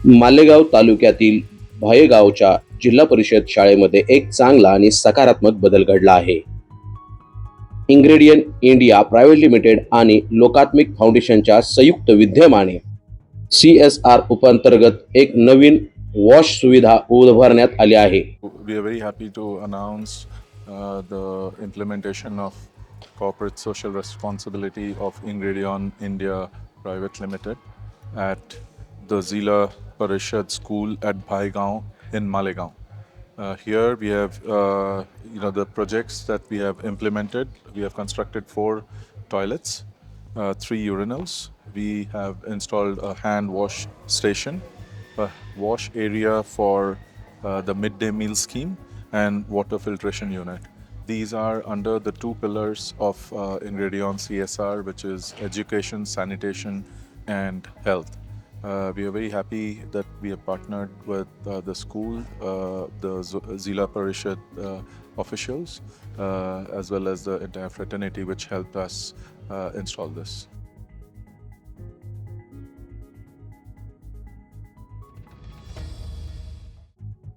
मालेगाव तालुक्यातील भायेगावच्या जिल्हा परिषद शाळेमध्ये एक चांगला आणि सकारात्मक बदल घडला आहे. इंग्रेडियंट इंडिया प्रायव्हेट लिमिटेड आणि लोकात्मिक फाउंडेशनच्या संयुक्त विद्यमाने CSR उपअंतर्गत एक नवीन वॉश सुविधा उभारण्यात आली आहे. We are very happy to announce the implementation of corporate social responsibility of Ingredient India Private Limited at the Zila Parishad School at Bhaigaon in Malegaon. Here we have the projects that we have implemented. We have constructed 4 toilets, 3 urinals. We have installed a hand wash station, a wash area for the midday meal scheme, and water filtration unit. These are under the 2 pillars of Ingredient CSR, which is education, sanitation, and health. We are very happy that we have partnered with the school, the Zila Parishad officials, as well as the entire fraternity, which helped us install this.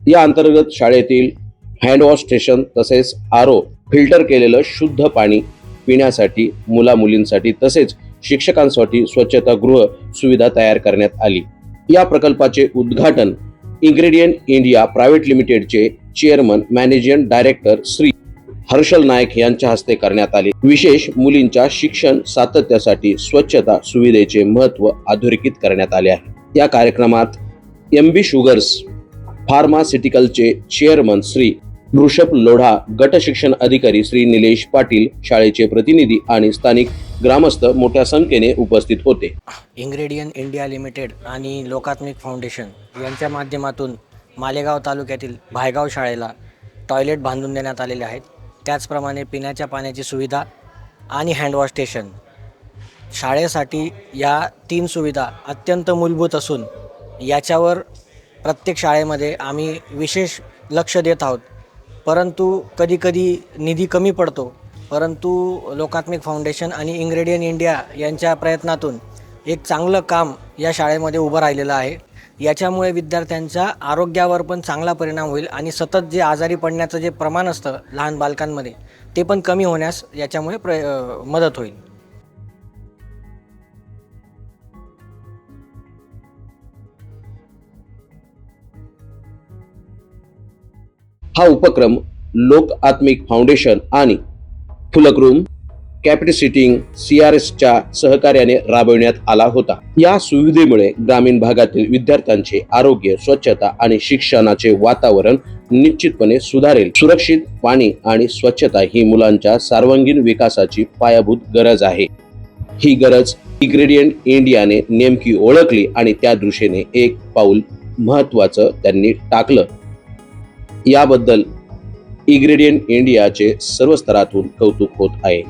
या अंतर्गत शाळेतील handwash station तसेच RO filter केलेलं शुद्ध पाणी पिण्यासाठी, मुला-मुलींसाठी तसेच शिक्षकांसाठी स्वच्छतागृह सुविधा तयार करण्यात आली. या प्रकल्पाचे उद्घाटन इंग्रेडियंट इंडिया प्रायव्हेट लिमिटेडचे chairman managing director Shri Harshal Nayak यांच्या हस्ते करण्यात आले. विशेष मुलींच्या शिक्षण सातत्यासाठी स्वच्छता सुविधेचे महत्त्व अधोरेखित करण्यात आले आहे. या कार्यक्रमात MB शुगर्स फार्मास्युटिकलचे चेअरमन श्री वृषभ लोढा, गट शिक्षण अधिकारी श्री निलेश पाटील, शाळेचे प्रतिनिधी आणि स्थानिक ग्रामस्थ मोठ्या संख्येने उपस्थित होते. इंग्रेडियंट इंडिया लिमिटेड आणि लोकात्मिक फाउंडेशन यांच्या माध्यमातून मालेगाव तालुक्यातील भायगाव शाळेला टॉयलेट बांधून देण्यात आलेले आहेत. त्याचप्रमाणे पिण्याच्या पाण्याची सुविधा आणि हँडवॉश स्टेशन. शाळेसाठी या 3 सुविधा अत्यंत मूलभूत असून याच्यावर प्रत्येक शाळेमध्ये आम्ही विशेष लक्ष देत आहोत. परंतु कधीकधी निधी कमी पडतो, परंतु लोकात्मिक फाउंडेशन आणि इंग्रेडियंट इंडिया यांच्या प्रयत्नातून एक चांगलं काम या शाळेमध्ये उभं राहिलेलं आहे. याच्यामुळे विद्यार्थ्यांच्या आरोग्यावर पण चांगला परिणाम होईल आणि सतत जे आजारी पडण्याचं जे प्रमाण असतं लहान बालकांमध्ये ते पण कमी होण्यास याच्यामुळे मदत होईल. हा उपक्रम लोकात्मिक फाउंडेशन आणि फुलकरूम कॅपॅसिटिंग CRSच्या सहकार्याने राबविण्यात आला होता. या सुविधेमुळे ग्रामीण भागातील विद्यार्थ्यांचे आरोग्य, स्वच्छता आणि शिक्षणाचे वातावरण निश्चितपणे सुधारेल. सुरक्षित पाणी आणि स्वच्छता ही मुलांच्या सर्वांगीण विकासाची पायाभूत गरज आहे. ही गरज इंग्रेडियंट इंडियाने नेमकी ओळखली आणि त्या दृष्टीने एक पाऊल महत्त्वाचं त्यांनी टाकलं. याबद्दल इंग्रेडियंट इंडियाचे सर्व स्तरातून कौतुक होत आहे.